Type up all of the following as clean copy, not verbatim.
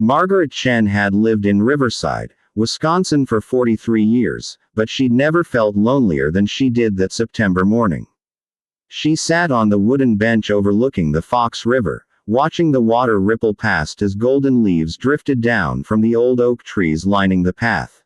Margaret Chen had lived in Riverside, Wisconsin for 43 years, but she'd never felt lonelier than she did that September morning. She sat on the wooden bench overlooking the Fox River, watching the water ripple past as golden leaves drifted down from the old oak trees lining the path.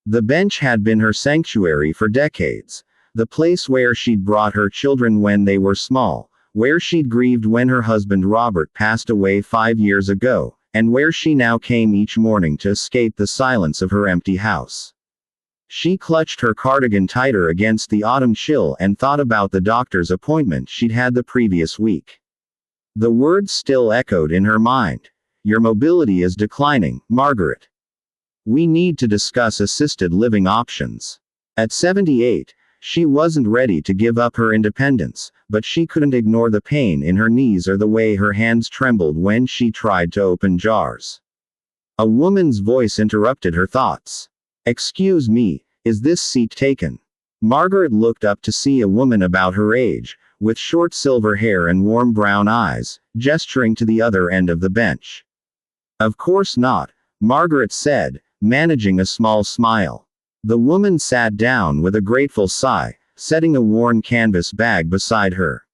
The bench had been her sanctuary for decades, the place where she'd brought her children when they were small, where she'd grieved when her husband Robert passed away 5 years ago, and where she now came each morning to escape the silence of her empty house. She clutched her cardigan tighter against the autumn chill and thought about the doctor's appointment she'd had the previous week. The words still echoed in her mind. "Your mobility is declining, Margaret. We need to discuss assisted living options." At 78, she wasn't ready to give up her independence, but she couldn't ignore the pain in her knees or the way her hands trembled when she tried to open jars. A woman's voice interrupted her thoughts. "Excuse me, is this seat taken?" Margaret looked up to see a woman about her age, with short silver hair and warm brown eyes, gesturing to the other end of the bench. "Of course not," Margaret said, managing a small smile. The woman sat down with a grateful sigh, setting a worn canvas bag beside her.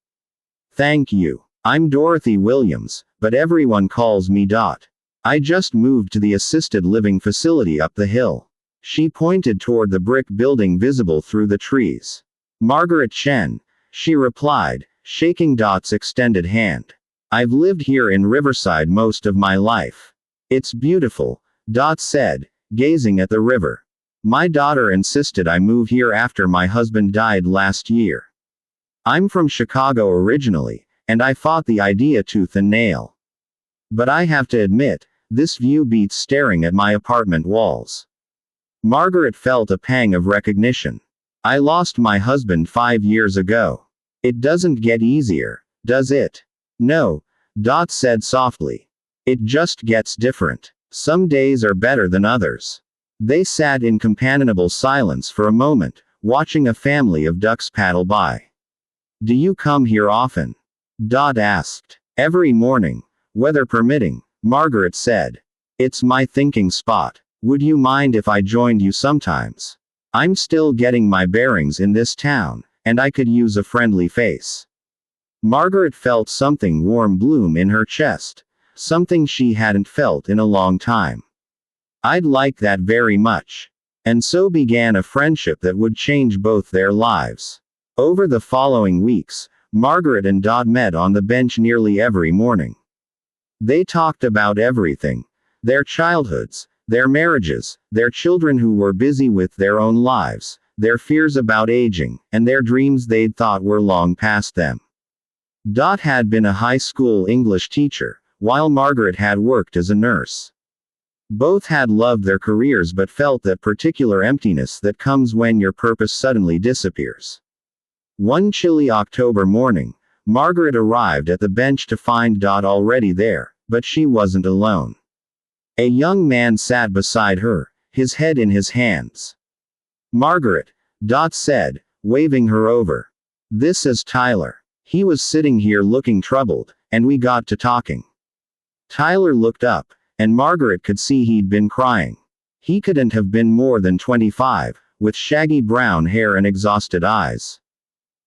"Thank you. I'm Dorothy Williams, but everyone calls me Dot. I just moved to the assisted living facility up the hill." She pointed toward the brick building visible through the trees. "Margaret Chen," she replied, shaking Dot's extended hand. "I've lived here in Riverside most of my life." "It's beautiful," Dot said, gazing at the river. "My daughter insisted I move here after my husband died last year. I'm from Chicago originally, and I fought the idea tooth and nail. But I have to admit, this view beats staring at my apartment walls." Margaret felt a pang of recognition. "I lost my husband 5 years ago. It doesn't get easier, does it?" "No," Dot said softly. "It just gets different. Some days are better than others." They sat in companionable silence for a moment, watching a family of ducks paddle by. "Do you come here often?" Dot asked. "Every morning, weather permitting," Margaret said. "It's my thinking spot. Would you mind if I joined you sometimes? I'm still getting my bearings in this town, and I could use a friendly face." Margaret felt something warm bloom in her chest, something she hadn't felt in a long time. "I'd like that very much." And so began a friendship that would change both their lives. Over the following weeks, Margaret and Dot met on the bench nearly every morning. They talked about everything: their childhoods, their marriages, their children who were busy with their own lives, their fears about aging, and their dreams they'd thought were long past them. Dot had been a high school English teacher, while Margaret had worked as a nurse. Both had loved their careers but felt that particular emptiness that comes when your purpose suddenly disappears. One chilly October morning, Margaret arrived at the bench to find Dot already there, but she wasn't alone. A young man sat beside her, his head in his hands. "Margaret," Dot said, waving her over. "This is Tyler. He was sitting here looking troubled, and we got to talking." Tyler looked up, and Margaret could see he'd been crying. He couldn't have been more than 25, with shaggy brown hair and exhausted eyes.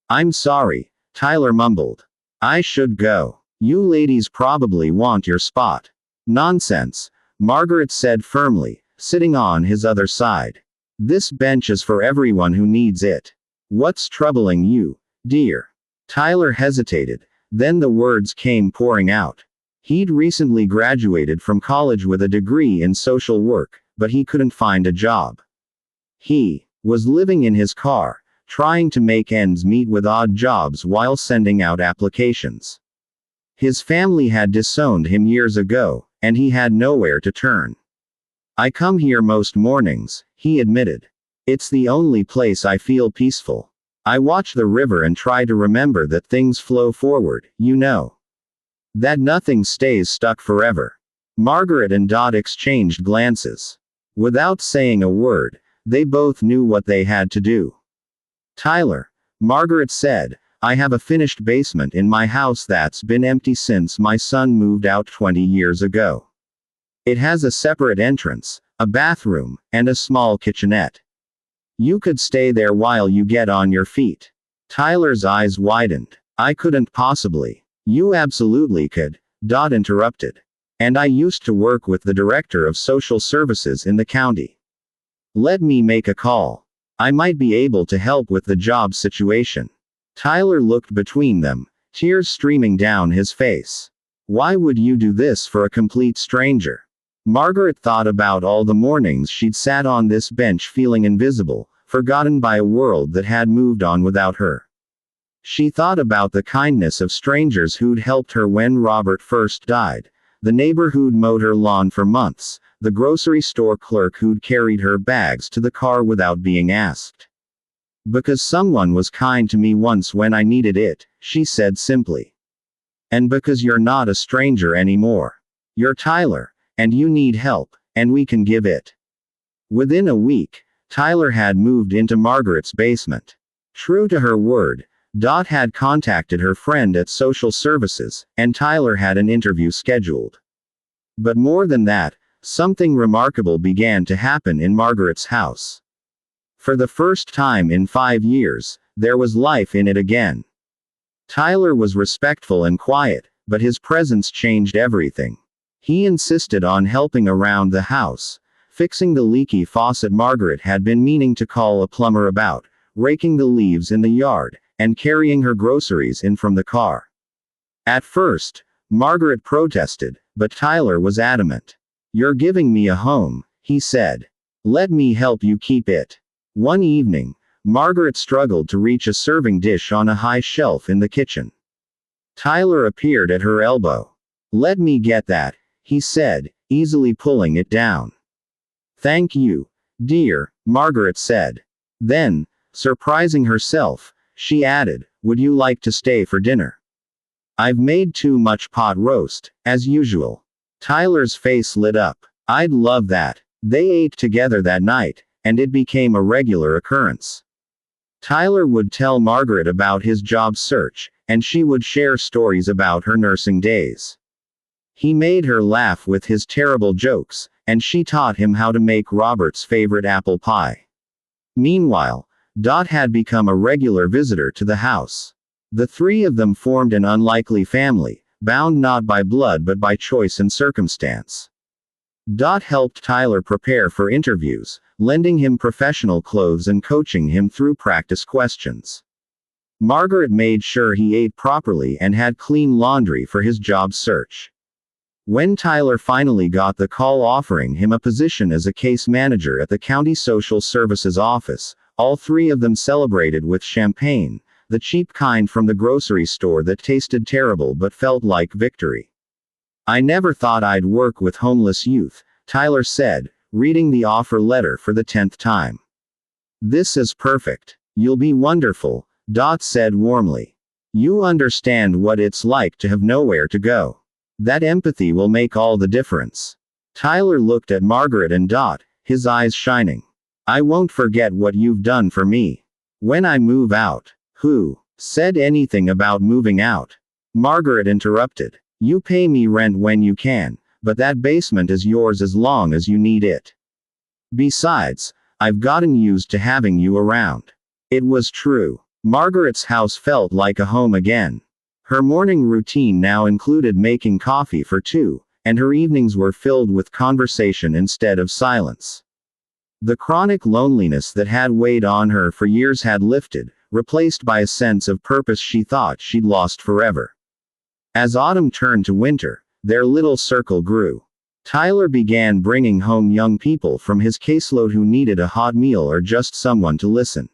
"I'm sorry," Tyler mumbled. "I should go. You ladies probably want your spot." "Nonsense," Margaret said firmly, sitting on his other side. "This bench is for everyone who needs it. What's troubling you, dear?" Tyler hesitated, then the words came pouring out. He'd recently graduated from college with a degree in social work, but he couldn't find a job. He was living in his car, trying to make ends meet with odd jobs while sending out applications. His family had disowned him years ago, and he had nowhere to turn. "I come here most mornings," he admitted. "It's the only place I feel peaceful. I watch the river and try to remember that things flow forward, you know. That nothing stays stuck forever." Margaret and Dot exchanged glances. Without saying a word, they both knew what they had to do. "Tyler," Margaret said, "I have a finished basement in my house that's been empty since my son moved out 20 years ago. It has a separate entrance, a bathroom, and a small kitchenette. You could stay there while you get on your feet. Tyler's eyes widened. I couldn't possibly. You absolutely could, Dot interrupted. And I used to work with the director of social services in the county. Let me make a call. I might be able to help with the job situation. Tyler looked between them, tears streaming down his face. Why would you do this for a complete stranger? Margaret thought about all the mornings she'd sat on this bench feeling invisible, forgotten by a world that had moved on without her. She thought about the kindness of strangers who'd helped her when Robert first died, the neighbor who'd mowed her lawn for months, the grocery store clerk who'd carried her bags to the car without being asked. Because someone was kind to me once when I needed it, she said simply. And because you're not a stranger anymore. You're Tyler. And you need help, and we can give it. Within a week, Tyler had moved into Margaret's basement. True to her word, Dot had contacted her friend at social services, and Tyler had an interview scheduled. But more than that, something remarkable began to happen in Margaret's house. For the first time in 5 years, there was life in it again. Tyler was respectful and quiet, but his presence changed everything. He insisted on helping around the house, fixing the leaky faucet Margaret had been meaning to call a plumber about, raking the leaves in the yard, and carrying her groceries in from the car. At first, Margaret protested, but Tyler was adamant. You're giving me a home, he said. Let me help you keep it. One evening, Margaret struggled to reach a serving dish on a high shelf in the kitchen. Tyler appeared at her elbow. Let me get that, he said, easily pulling it down. Thank you, dear, Margaret said. Then, surprising herself, she added, would you like to stay for dinner? I've made too much pot roast, as usual. Tyler's face lit up. I'd love that. They ate together that night, and it became a regular occurrence. Tyler would tell Margaret about his job search, and she would share stories about her nursing days. He made her laugh with his terrible jokes, and she taught him how to make Robert's favorite apple pie. Meanwhile, Dot had become a regular visitor to the house. The three of them formed an unlikely family, bound not by blood but by choice and circumstance. Dot helped Tyler prepare for interviews, lending him professional clothes and coaching him through practice questions. Margaret made sure he ate properly and had clean laundry for his job search. When Tyler finally got the call offering him a position as a case manager at the county social services office, all three of them celebrated with champagne, the cheap kind from the grocery store that tasted terrible but felt like victory. I never thought I'd work with homeless youth, Tyler said, reading the offer letter for the 10th time. This is perfect. You'll be wonderful, Dot said warmly. You understand what it's like to have nowhere to go. That empathy will make all the difference. Tyler looked at Margaret and Dot, his eyes shining. I won't forget what you've done for me. When I move out. Who said anything about moving out? Margaret interrupted. You pay me rent when you can, but that basement is yours as long as you need it. Besides, I've gotten used to having you around. It was true. Margaret's house felt like a home again. Her morning routine now included making coffee for two, and her evenings were filled with conversation instead of silence. The chronic loneliness that had weighed on her for years had lifted, replaced by a sense of purpose she thought she'd lost forever. As autumn turned to winter, their little circle grew. Tyler began bringing home young people from his caseload who needed a hot meal or just someone to listen.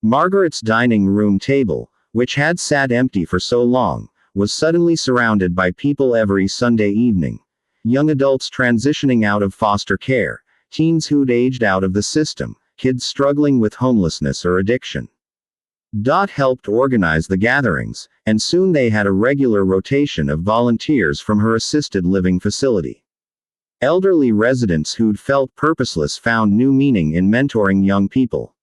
Margaret's dining room table, which had sat empty for so long, was suddenly surrounded by people every Sunday evening. Young adults transitioning out of foster care, teens who'd aged out of the system, kids struggling with homelessness or addiction. Dot helped organize the gatherings, and soon they had a regular rotation of volunteers from her assisted living facility. Elderly residents who'd felt purposeless found new meaning in mentoring young people.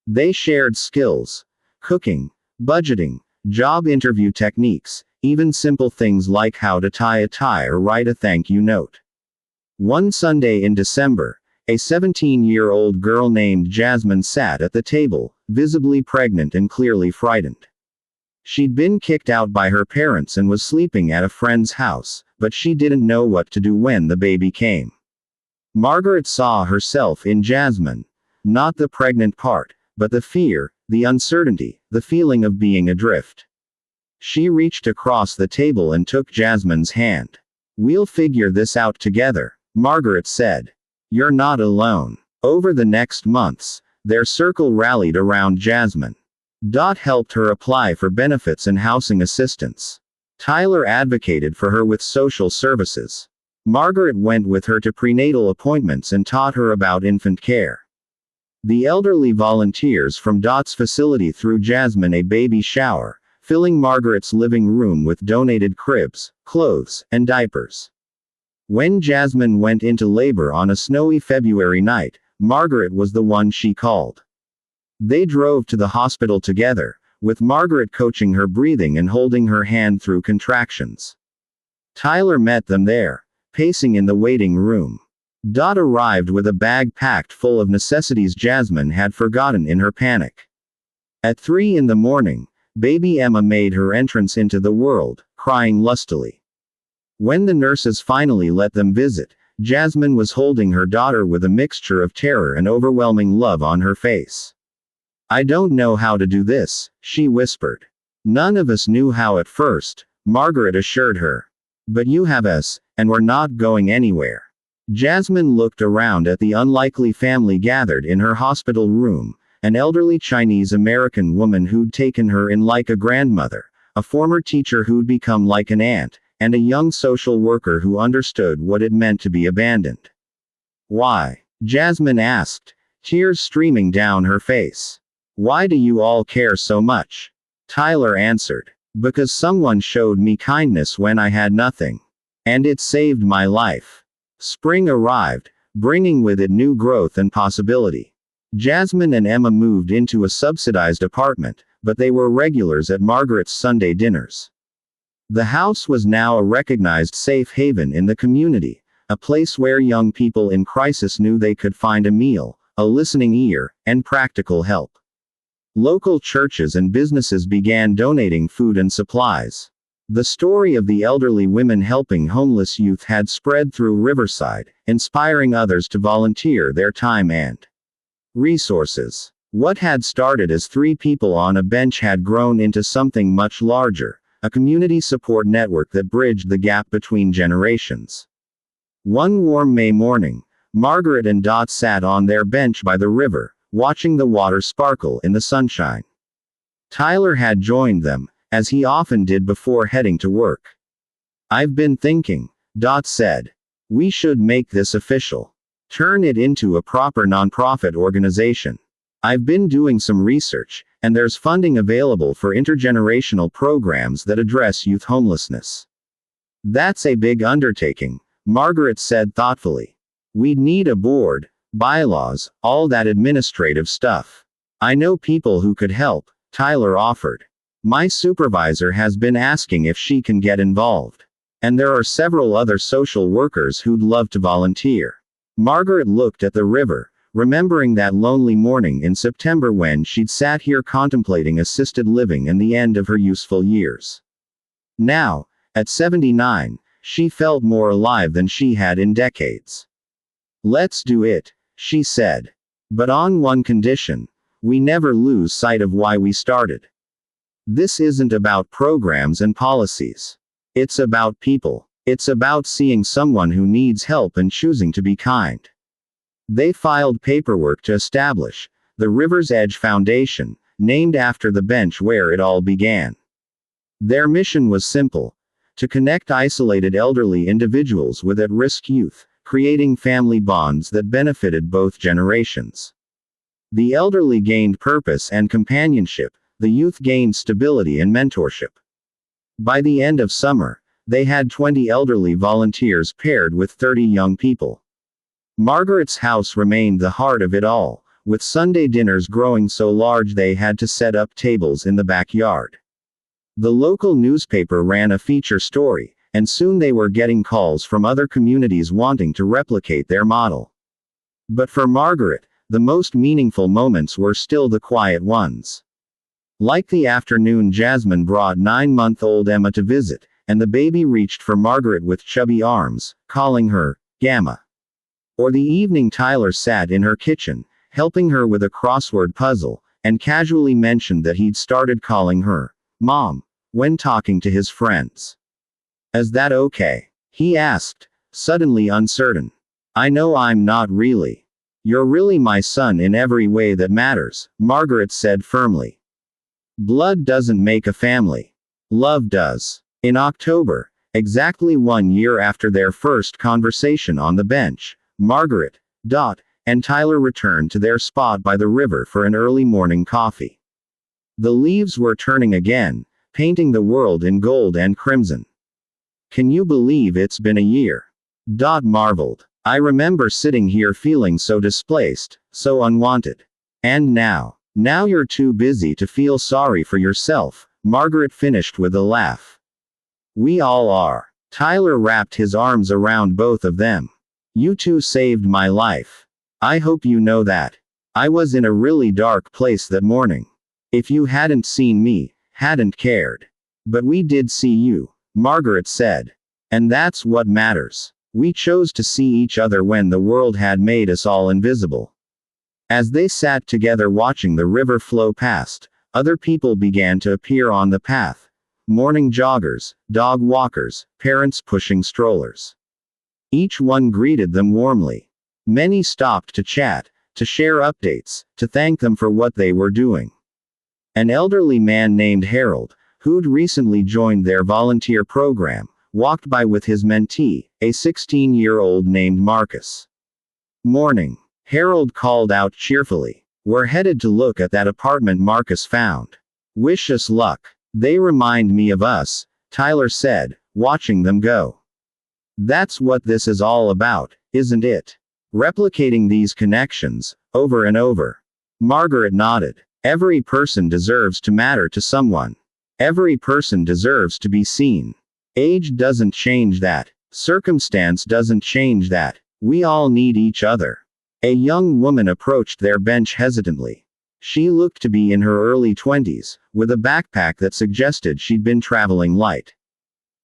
They shared skills, cooking, budgeting, job interview techniques, even simple things like how to tie a tie or write a thank you note. One Sunday in December, a 17-year-old girl named Jasmine sat at the table, visibly pregnant and clearly frightened. She'd been kicked out by her parents and was sleeping at a friend's house, but she didn't know what to do when the baby came. Margaret saw herself in Jasmine. Not the pregnant part, but the fear, the uncertainty, the feeling of being adrift. She reached across the table and took Jasmine's hand. "We'll figure this out together," Margaret said. "You're not alone." Over the next months, their circle rallied around Jasmine. Dot helped her apply for benefits and housing assistance. Tyler advocated for her with social services. Margaret went with her to prenatal appointments and taught her about infant care. The elderly volunteers from Dot's facility threw Jasmine a baby shower, filling Margaret's living room with donated cribs, clothes, and diapers. When Jasmine went into labor on a snowy February night, Margaret was the one she called. They drove to the hospital together, with Margaret coaching her breathing and holding her hand through contractions. Tyler met them there, pacing in the waiting room. Dot arrived with a bag packed full of necessities Jasmine had forgotten in her panic. At 3 in the morning, baby Emma made her entrance into the world, crying lustily. When the nurses finally let them visit, Jasmine was holding her daughter with a mixture of terror and overwhelming love on her face. "I don't know how to do this," she whispered. "None of us knew how at first," Margaret assured her. "But you have us, and we're not going anywhere." Jasmine looked around at the unlikely family gathered in her hospital room, an elderly Chinese-American woman who'd taken her in like a grandmother, a former teacher who'd become like an aunt, and a young social worker who understood what it meant to be abandoned. "Why?" Jasmine asked, tears streaming down her face. "Why do you all care so much?" Tyler answered. "Because someone showed me kindness when I had nothing. And it saved my life." Spring arrived, bringing with it new growth and possibility. Jasmine and Emma moved into a subsidized apartment, but they were regulars at Margaret's Sunday dinners. The house was now a recognized safe haven in the community, a place where young people in crisis knew they could find a meal, a listening ear, and practical help. Local churches and businesses began donating food and supplies. The story of the elderly women helping homeless youth had spread through Riverside, inspiring others to volunteer their time and resources. What had started as 3 people on a bench had grown into something much larger, a community support network that bridged the gap between generations. One warm May morning, Margaret and Dot sat on their bench by the river, watching the water sparkle in the sunshine. Tyler had joined them, as he often did before heading to work. "I've been thinking," Dot said. "We should make this official. Turn it into a proper nonprofit organization. I've been doing some research, and there's funding available for intergenerational programs that address youth homelessness." "That's a big undertaking," Margaret said thoughtfully. "We'd need a board, bylaws, all that administrative stuff." "I know people who could help," Tyler offered. "My supervisor has been asking if she can get involved. And there are several other social workers who'd love to volunteer." Margaret looked at the river, remembering that lonely morning in September when she'd sat here contemplating assisted living and the end of her useful years. Now, at 79, she felt more alive than she had in decades. "Let's do it," she said. "But on one condition: we never lose sight of why we started. This isn't about programs and policies. It's about people. It's about seeing someone who needs help and choosing to be kind." They filed paperwork to establish the River's Edge Foundation, named after the bench where it all began. Their mission was simple: to connect isolated elderly individuals with at-risk youth, creating family bonds that benefited both generations. The elderly gained purpose and companionship, the youth gained stability and mentorship. By the end of summer, they had 20 elderly volunteers paired with 30 young people. Margaret's house remained the heart of it all, with Sunday dinners growing so large they had to set up tables in the backyard. The local newspaper ran a feature story, and soon they were getting calls from other communities wanting to replicate their model. But for Margaret, the most meaningful moments were still the quiet ones. Like the afternoon Jasmine brought 9-month-old Emma to visit, and the baby reached for Margaret with chubby arms, calling her, Gamma. Or the evening Tyler sat in her kitchen, helping her with a crossword puzzle, and casually mentioned that he'd started calling her, Mom, when talking to his friends. Is that okay? He asked, suddenly uncertain. I know I'm not really. You're really my son in every way that matters, Margaret said firmly. Blood doesn't make a family. Love does. In October, exactly 1 year after their first conversation on the bench, Margaret, Dot, and Tyler returned to their spot by the river for an early morning coffee. The leaves were turning again, painting the world in gold and crimson. Can you believe it's been a year? Dot marveled. I remember sitting here feeling so displaced, so unwanted. And now you're too busy to feel sorry for yourself, Margaret finished with a laugh. We all are. Tyler wrapped his arms around both of them. You two saved my life. I hope you know that. I was in a really dark place that morning. If you hadn't seen me, hadn't cared. But we did see you, Margaret said. And that's what matters. We chose to see each other when the world had made us all invisible. As they sat together watching the river flow past, other people began to appear on the path. Morning joggers, dog walkers, parents pushing strollers. Each one greeted them warmly. Many stopped to chat, to share updates, to thank them for what they were doing. An elderly man named Harold, who'd recently joined their volunteer program, walked by with his mentee, a 16-year-old named Marcus. Morning. Harold called out cheerfully. We're headed to look at that apartment Marcus found. Wish us luck. They remind me of us, Tyler said, watching them go. That's what this is all about, isn't it? Replicating these connections, over and over. Margaret nodded. Every person deserves to matter to someone. Every person deserves to be seen. Age doesn't change that. Circumstance doesn't change that. We all need each other. A young woman approached their bench hesitantly. She looked to be in her early 20s, with a backpack that suggested she'd been traveling light.